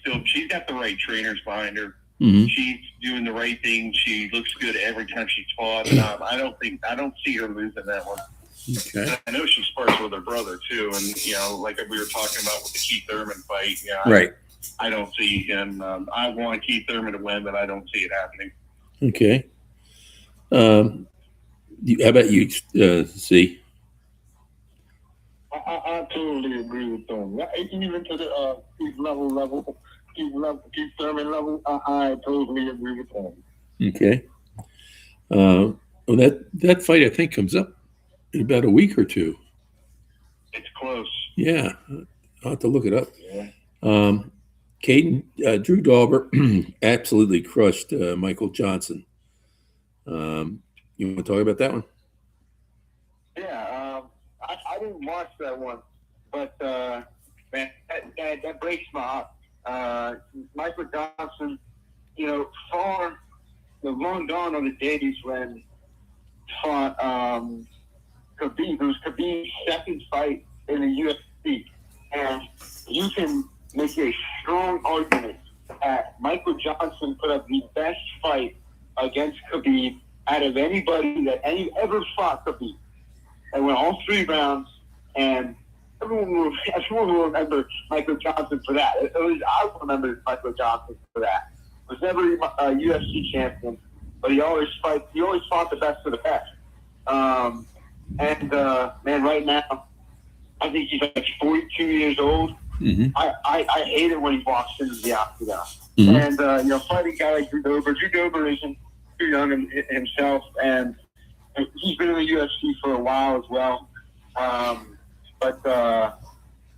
got the right trainers behind her. Mm-hmm. She's doing the right thing. She looks good every time she's fought. And, I don't see her losing that one. Okay. I know she spars with her brother too, and like we were talking about with the Keith Thurman fight. Right. I don't see him. I want Keith Thurman to win, but I don't see it happening. Okay. How about you, C? I totally agree with them. Even to the Keith Thurman level, I totally agree with them. Okay. Well, that fight I think comes up in about a week or two. It's close. Yeah, I'll have to look it up. Yeah. Caden, Drew Dauber absolutely crushed Michael Johnson. You want to talk about that one? Yeah, I didn't watch that one, but man, that breaks my heart. Michael Johnson, far the long gone are the days when fought Khabib. It was Khabib's second fight in the UFC, and you can make a strong argument that Michael Johnson put up the best fight against Khabib out of anybody that ever fought Khabib. And went all 3 rounds, and everyone will remember Michael Johnson for that. At least I remember Michael Johnson for that. Was never a UFC champion, but he always fought the best of the best. Man, right now, I think he's like 42 years old. Mm-hmm. I hate it when he walks into the octagon. Mm-hmm. And fighting a guy like Drew Dober. Drew Dober isn't too young himself, and he's been in the UFC for a while as well.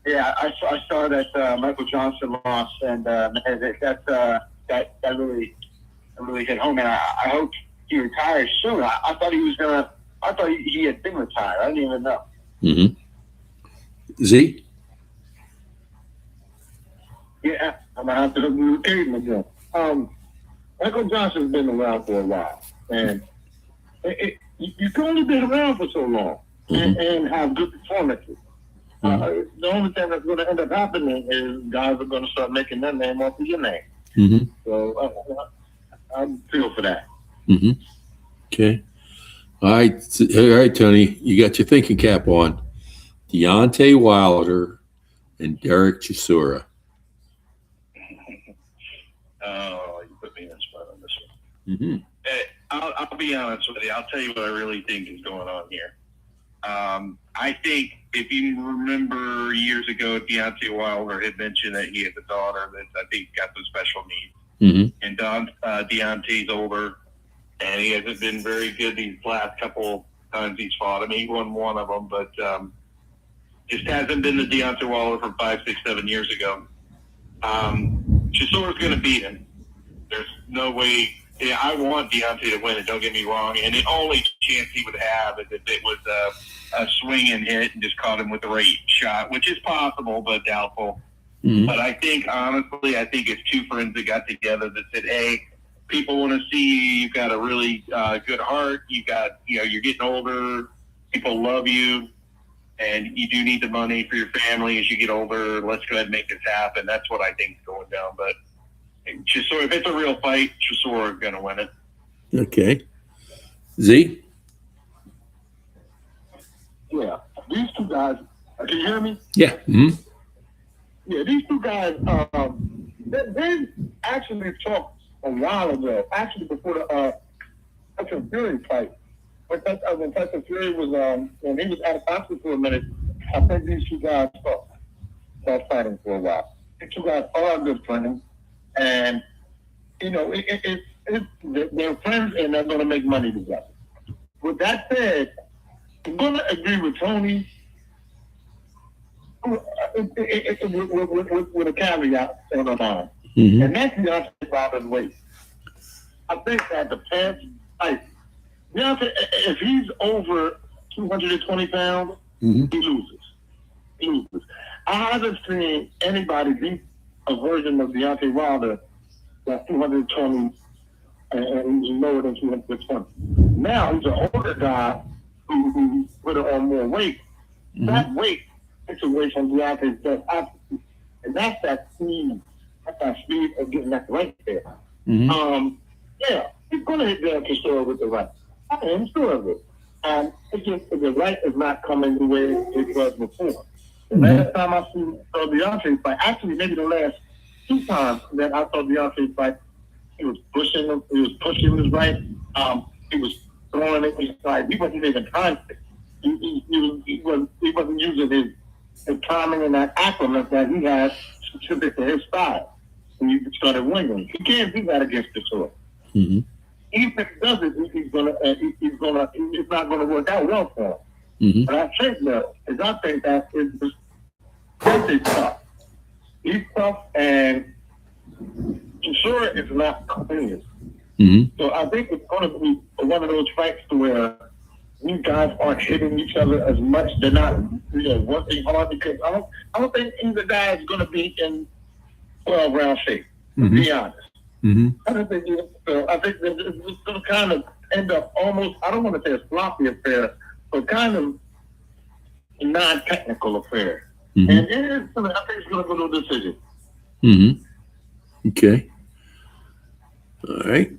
Yeah, I saw that Michael Johnson lost, and that really hit home. And I hope he retires soon. I thought he was gonna. I thought he had been retired. I didn't even know. Mm-hmm. Z? Yeah, I'm gonna have to agree with you. Michael Johnson's been around for a while, and you can only been around for so long and have good performances. The only thing that's going to end up happening is guys are going to start making their name off of your name. Mm-hmm. So I feel for that. Mm-hmm. Okay. All right, Tony, you got your thinking cap on. Deontay Wilder and Derek Chisora. Oh, you put me in a spot on this one. Mm-hmm. I'll be honest with you. I'll tell you what I really think is going on here. I think if you remember years ago, Deontay Wilder had mentioned that he has a daughter that I think got some special needs. Mm-hmm. And Deontay's older, and he hasn't been very good these last couple times he's fought. I mean, he won one of them, but just hasn't been the Deontay Wilder from 5, 6, 7 years ago. Chisora's going to beat him. There's no way. Yeah, I want Deontay to win it, don't get me wrong. And the only chance he would have is if it was a swing and hit and just caught him with the right shot, which is possible, but doubtful. Mm-hmm. But I think, honestly, it's two friends that got together that said, hey, people want to see you. You've got a really good heart. You're getting older. People love you, and you do need the money for your family as you get older. Let's go ahead and make this happen. That's what I think is going down. But Chisora, if it's a real fight, Chisora is going to win it. Okay. Z? Yeah, these two guys. Can you hear me? Yeah. Mm-hmm. Yeah, these two guys. They actually talked a while ago. Actually, before the Tyson Fury fight. When Tyson Fury was when he was out of hospital for a minute, I think these two guys started fighting for a while. These two guys are good friends, and they're friends and they're going to make money together. With that said, I'm going to agree with Tony with a caveat on the line. Mm-hmm. And that's Deontay Wilder's weight. I think that depends. Like, Deontay, if he's over 220 pounds, Mm-hmm. he loses. I haven't seen anybody beat a version of Deontay Wilder that's 220 and he's lower than 220. Now he's an older guy who put on more weight. Mm-hmm. That weight takes away from Deontay's best attribute. And that's that speed. That's that speed of getting that right there. Mm-hmm. Yeah, he's going to hit Chisora with the right. I am sure of it. It's just the right is not coming the way it was before. The last time I saw Deontay fight, actually maybe the last two times that I saw Deontay fight, he was pushing him. He was pushing his right. He was throwing it. He wasn't even trying to. He wasn't using his timing and that acclimate that he has specific to his style. And you started winning. He can't do that against the sword. Mm-hmm. Even if he does it, it's not gonna work out well for him. Mm-hmm. But I think that is tough. He's tough, and Chisora is not clean. Mm-hmm. So I think it's going to be one of those fights where these guys aren't hitting each other as much. They're not working hard because I don't think either guy is going to be in 12-round shape, to be honest. Mm-hmm. I think it's going to kind of end up almost, I don't want to say a sloppy affair, but kind of a non-technical affair. Mm-hmm. And I think it's going to go to a decision. Mm-hmm. Okay. All right.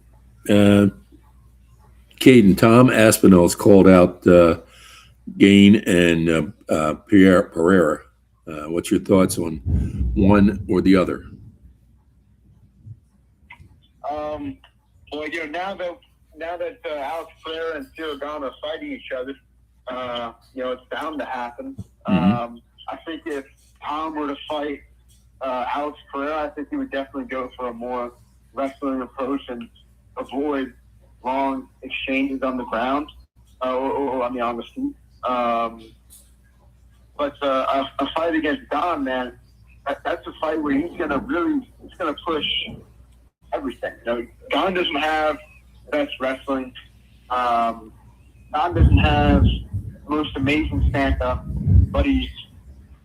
Caden, Tom Aspinall's called out Gain and Pereira. What's your thoughts on one or the other? Well, now that Alex Pereira and Cyril Gane are fighting each other, it's bound to happen. Mm-hmm. I think if Tom were to fight Alex Pereira, I think he would definitely go for a more wrestling approach and avoid long exchanges on the ground or on the feet. But a fight against Don, man, that's a fight where he's gonna push everything. Don doesn't have the best wrestling. Don doesn't have the most amazing stand-up, but he's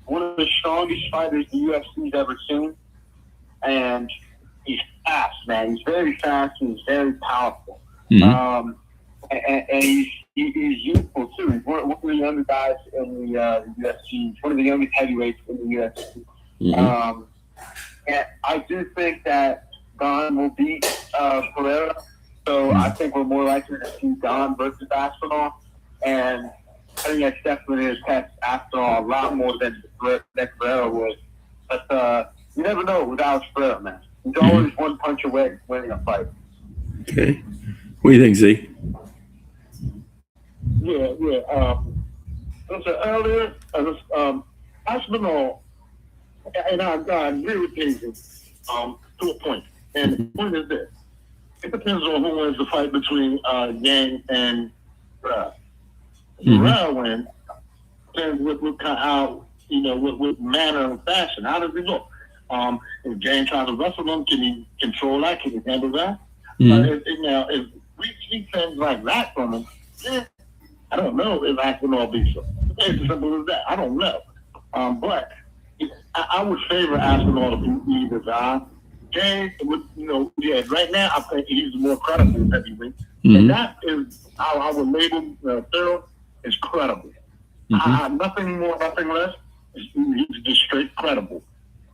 one of the strongest fighters the UFC's ever seen, and he's fast, man. He's very fast and he's very powerful. Mm-hmm. And he's youthful too. He's one of the younger guys in the UFC. He's one of the youngest heavyweights in the UFC. Mm-hmm. And I do think that Don will beat Pereira. So I think we're more likely to see Don versus Aspinall. And I think that's definitely going to test Aspinall a lot more than Pereira would. But you never know with Alex Pereira, man. He's always one punch away from winning a fight. Okay. What do you think, Z? Yeah. So earlier, Aspinall, and I agree with Jason to a point. And the point is this. It depends on who wins the fight between Yang and Pereira. Pereira wins, depends what kind of, what manner and fashion. How does he look? If Yang tries to wrestle him, can he control that? Can he handle that? Mm-hmm. If we see things like that from him, I don't know if Aspinall beats him. It's as simple as that. I don't know. But I would favor Aspinall to beat either guy. James, right now I think he's more credible heavyweight. Mm-hmm. And that is how I would label Thurl is credible. Mm-hmm. Nothing more, nothing less. He's just straight credible.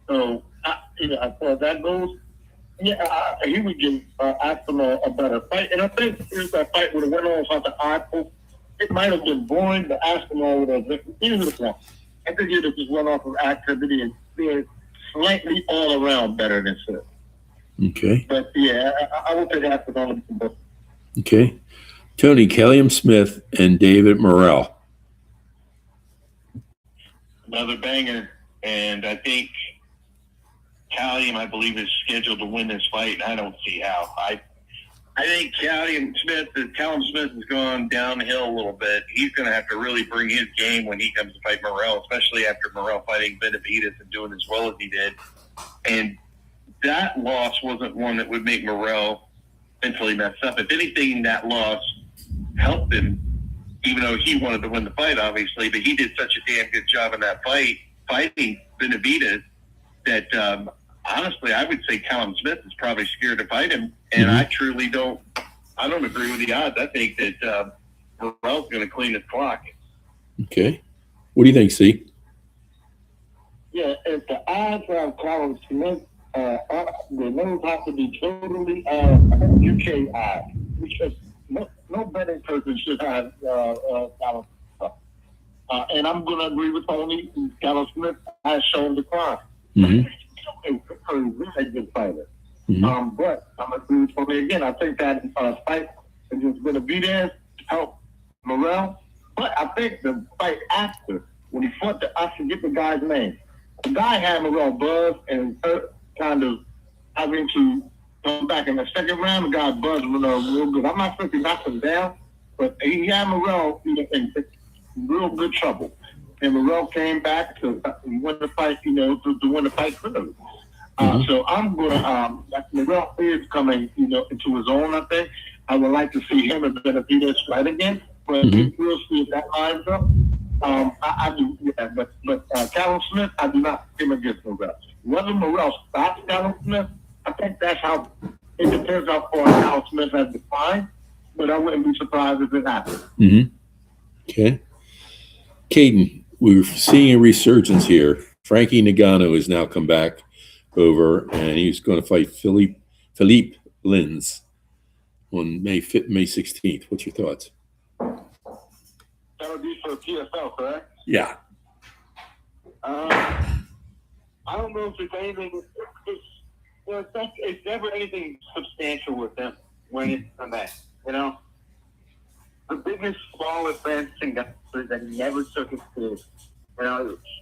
So, as far as that goes, he would give Aspinall a better fight. And I think if that fight would have went on without the eye poke, it might have been boring, but Aspinall would have won. I think he'd have just went off of activity and been slightly all around better than Sid. Okay. But yeah, I would take Aspinall. Okay. Tony, Callum Smith and David Morrell. Another banger, and I think Callum, I believe, is scheduled to win this fight. I don't see how. I think Callum Smith has gone downhill a little bit. He's going to have to really bring his game when he comes to fight Morrell, especially after Morrell fighting Benavidez and doing as well as he did. And that loss wasn't one that would make Morrell mentally messed up. If anything, that loss helped him, even though he wanted to win the fight, obviously. But he did such a damn good job in that fight, fighting Benavidez, that honestly, I would say Callum Smith is probably scared to fight him. And I truly don't agree with the odds. I think that Morrell's going to clean his clock. Okay. What do you think, C? Yeah, if the odds have Callum Smith, the names have to be totally UK odds. Because no betting person should have Callum Smith. And I'm going to agree with Tony. Callum Smith has shown decline. Mm-hmm. He's a really good fighter. Mm-hmm. But I'm going to agree with Tony again. I think that fight is just going to be there to help Morrell. But I think the fight after, when he fought I forget the guy's name. The guy had Morrell buzzed and kind of having to come back in the second round. The guy buzzed real good. I'm not sure if he knocked him down, but he had Morrell in real good trouble. And Morrell came back to win the fight, to win the fight clearly. So I'm going to, Morrell is coming, into his own, I think. I would like to see him and Benavidez fight again, but we'll see if that lines up. I do, yeah, but Callum Smith, I do not see him against Morrell. Whether Morrell stops Callum Smith, I think that's how, it depends how far Callum Smith has declined, but I wouldn't be surprised if it happens. Mm-hmm. Okay. Caden, we're seeing a resurgence here. Frankie Nagano has now come back over, and he's going to fight Philippe Lins on May 16th. What's your thoughts? That would be for PFL, correct? Yeah. I don't know if it's anything. It's never anything substantial with them when it's on that. The biggest fall events and guys that never took it serious.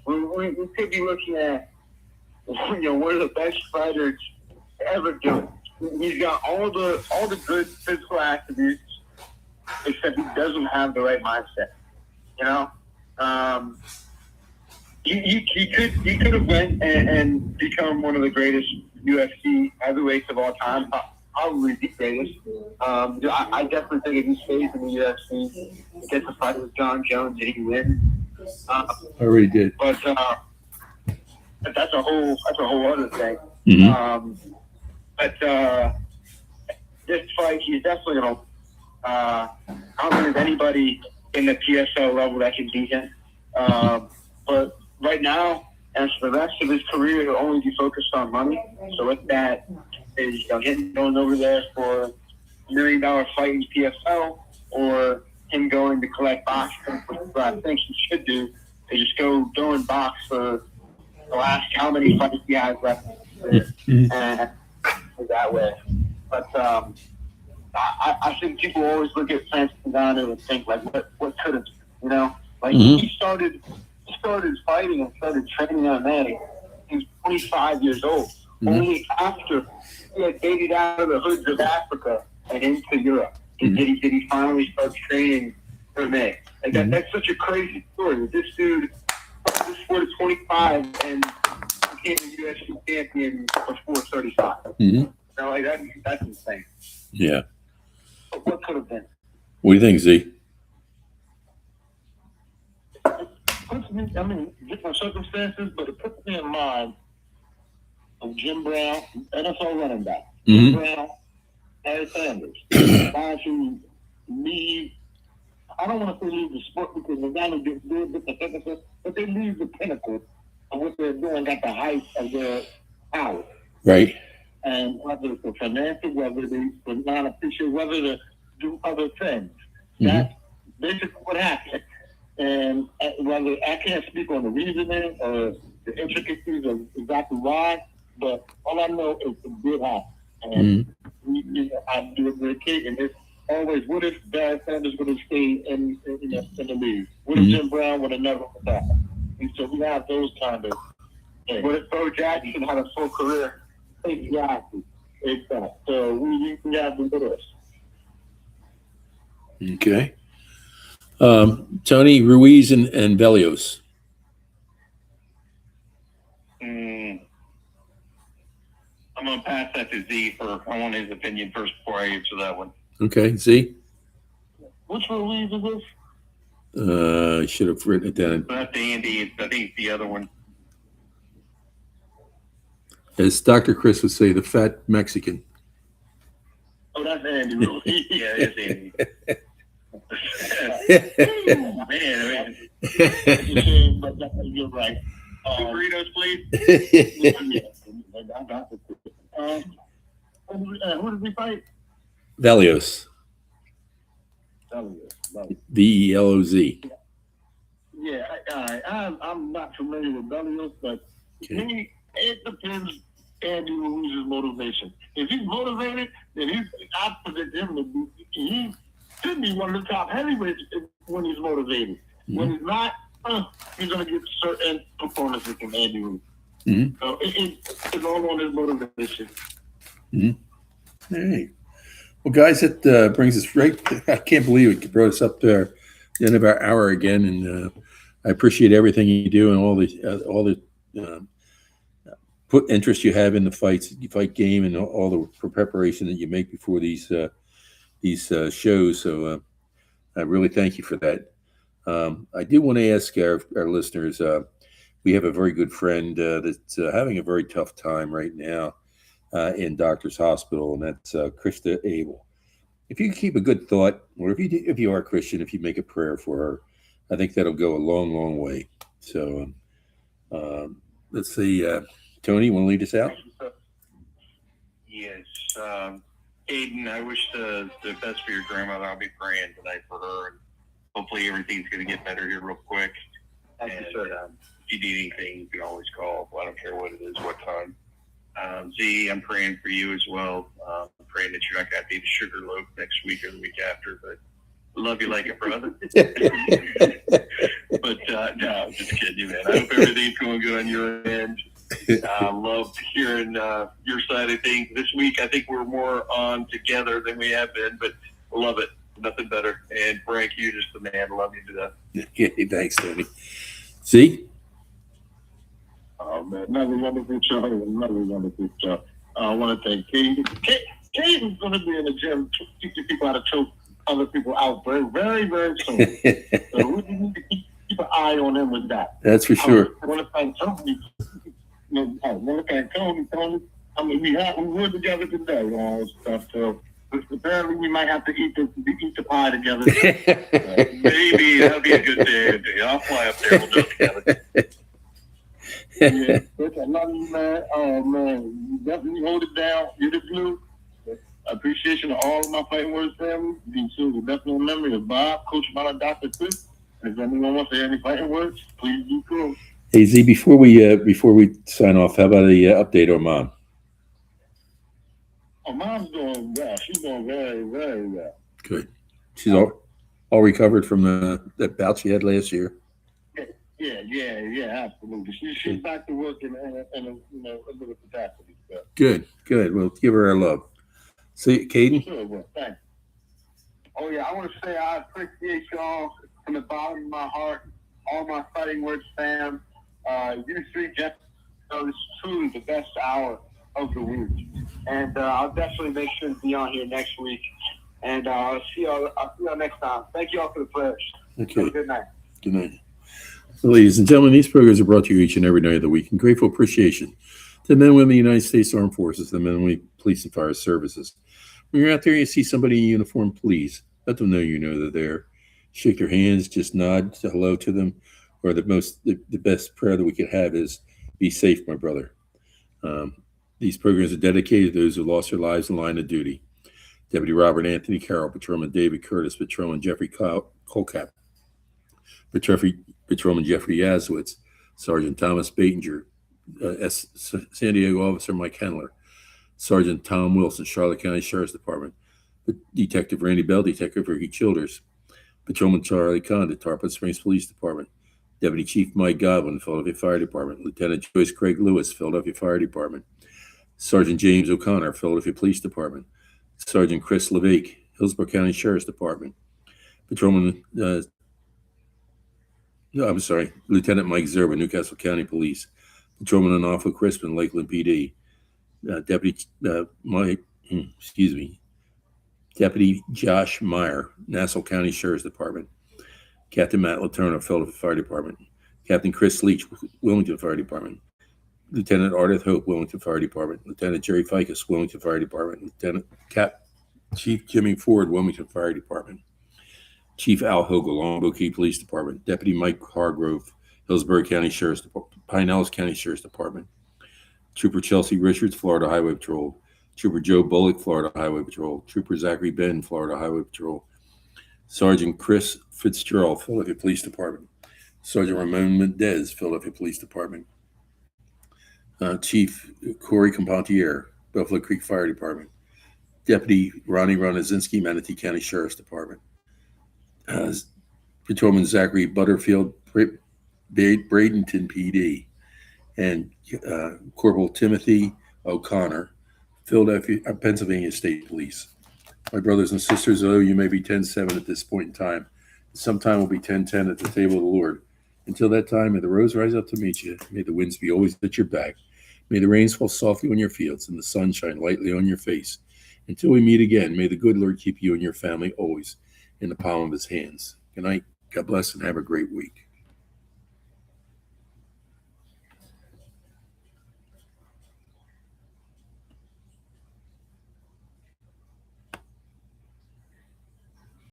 We could be looking at one of the best fighters ever do it. He's got all the good physical attributes, except he doesn't have the right mindset. He could have went and become one of the greatest UFC heavyweights of all time. Probably the greatest. I definitely think if he stays in the UFC, gets a fight with John Jones, and he wins. I already did. But that's a whole other thing. Mm-hmm. But this fight, he's definitely gonna. I don't think there's anybody in the PSL level that can beat him. But right now, and for the rest of his career, he'll only be focused on money. So with that, is him going over there for $1 million fight in PSL, or him going to collect boxing, which is what I think he should do. They just go and box for the last how many fights he has left, and that way. But I think people always look at Francis Ngannou and think like, what could have, he started fighting and started training on that. He was 25 years old. Only after he had made it out of the hoods of Africa and into Europe did he finally start training for me. Like that's such a crazy story. This dude, this sport is 25 and became a UFC champion before 35. That's insane. Yeah. But what could have been? What do you think, Z? Different circumstances, but it puts me in mind of Jim Brown, NFL running back. Mhm. Jim Brown, Harry Sanders. Guys who leave, I don't want to say leave the sport because they're not going to do with the technical, but they leave the pinnacle of what they're doing at the height of their power. Right. And whether it's for financial, whether they for non-official, whether to do other things. Mhm. That's basically what happened. And whether I can't speak on the reasoning or the intricacies of exactly why, but all I know is it did happen. And I do agree with Kate, and it's always, what if Barry Sanders would have stayed in the league? What if Jim Brown would have never happened? And so we have those kind of things. What if Bo Jackson had a full career? Exactly. So we have the list. Okay. Tony, Ruiz, and Velios. I'm going to pass that to Z I want his opinion first before I answer that one. Okay, Z? Which Ruiz is this? I should have written it down. That's Andy. I think it's the other one. As Dr. Chris would say, the fat Mexican. Oh, that's Andy Ruiz. Yeah, it's Andy. Man. But you're right. Two burritos, please. Who did we fight? Velios. Veloz. Yeah, I'm not familiar with Velios, but it depends Andy Ruiz's motivation. If he's motivated, then I predict him to be, he should be one of the top heavyweights when he's motivated. Mm-hmm. When he's not, he's going to get certain performances from Andy Ruiz. Mm-hmm. So it's all on his motivation. Mm-hmm. Hey. Well, guys, it brings us right. I can't believe it brought us up to the end of our hour again, and I appreciate everything you do and all the put interest you have in the fight game, and all the preparation that you make before these shows. So I really thank you for that. I do want to ask our listeners. We have a very good friend that's having a very tough time right now in Doctor's Hospital, and that's Krista Abel. If you keep a good thought, or if you are Christian, if you make a prayer for her, I think that'll go a long, long way. So let's see. Tony, you want to lead us out? Yes. Aiden, I wish the best for your grandmother. I'll be praying tonight for her, and hopefully everything's going to get better here real quick. Thank you, sir. If you need anything, you can always call. I don't care what it is, what time. Z, I'm praying for you as well. I'm praying that you're not going to need a sugar loaf next week or the week after, but I love you like a brother. But no, I'm just kidding you, man. I hope everything's going good on your end. I love hearing your side of things. This week, I think we're more on together than we have been, but I love it. Nothing better. And Frank, you're just the man. I love you to death. Okay, thanks, Tony. See? Oh, man, another wonderful show. I want to thank Kate. Kate is going to be in the gym teaching people how to choke other people out very, very, very soon. So we need to keep an eye on him with that. That's for sure. I want to thank Tony. I want to thank Tony. I mean, we were together today and all this stuff. So apparently we might have to eat the pie together. Maybe that'll be a good day. I'll fly up there. We'll do it together. Yeah, I love you, man. Oh, man. You definitely hold it down. You're the glue. Appreciation to all of my Fightnwords family. You should definitely remember of Bob, Coach Mala, Dr. Chris. If anyone wants to hear any Fightnwords, please do cool. Hey Z, before we sign off, how about a update on Mom? Oh, Mom's doing well. She's doing very, very well. Good. She's all recovered from that bout she had last year. Yeah, absolutely. She's back to work in a little capacity. So. Good. Well, give her our love. See, Caden? Sure, well, thanks. Oh, yeah, I want to say I appreciate y'all from the bottom of my heart, all my Fightnwords fans. You three gentlemen, it's truly the best hour of the week. And I'll definitely make sure to be on here next week. And I'll see y'all next time. Thank you all for the prayers. Okay. Good night. Good night. So, ladies and gentlemen, these programs are brought to you each and every night of the week in grateful appreciation To the men and women of the United States Armed Forces, the men and women police and fire services. When you're out there and you see somebody in uniform, please let them know you know they're there. Shake their hands, just nod hello to them. Or the best prayer that we could have is, be safe, my brother. These programs are dedicated to those who lost their lives in the line of duty. Deputy Robert Anthony Carroll, Patrolman David Curtis, Patrolman Jeffrey Colcap, Patrolman Jeffrey Yazowitz, Sergeant Thomas Batinger, San Diego Officer Mike Henler, Sergeant Tom Wilson, Charlotte County Sheriff's Department, Detective Randy Bell, Detective Ricky Childers, Patrolman Charlie Condit, Tarpon Springs Police Department, Deputy Chief Mike Godwin, Philadelphia Fire Department, Lieutenant Joyce Craig Lewis, Philadelphia Fire Department, Sergeant James O'Connor, Philadelphia Police Department, Sergeant Chris Levake, Hillsborough County Sheriff's Department, Lieutenant Mike Zerba, Newcastle County Police, Patrolman Anofo Crispin, Lakeland PD, Deputy Josh Meyer, Nassau County Sheriff's Department, Captain Matt Letourneau, Philadelphia Fire Department, Captain Chris Leach, Wilmington Fire Department, Lieutenant Ardith Hope, Wilmington Fire Department, Lieutenant Jerry Ficus, Wilmington Fire Department, Chief Jimmy Ford, Wilmington Fire Department, Chief Al Hogel, Longbow Key Police Department, Deputy Mike Hargrove, Hillsborough County Sheriff's Department, Pinellas County Sheriff's Department, Trooper Chelsea Richards, Florida Highway Patrol, Trooper Joe Bullock, Florida Highway Patrol, Trooper Zachary Ben, Florida Highway Patrol, Sergeant Chris Fitzgerald, Philadelphia Police Department, Sergeant Ramon Mendez, Philadelphia Police Department, Chief Corey Compantier, Buffalo Creek Fire Department, Deputy Ronnie Ronazinski, Manatee County Sheriff's Department, Patrolman Zachary Butterfield, Bradenton PD, and Corporal Timothy O'Connor, Pennsylvania State Police. My brothers and sisters, although you may be 10-7 at this point in time, sometime will be 10-10 at the table of the Lord. Until that time, may the rose rise up to meet you. May the winds be always at your back. May the rains fall softly on your fields and the sun shine lightly on your face. Until we meet again, may the good Lord keep you and your family always in the palm of his hands. Good night. God bless and have a great week.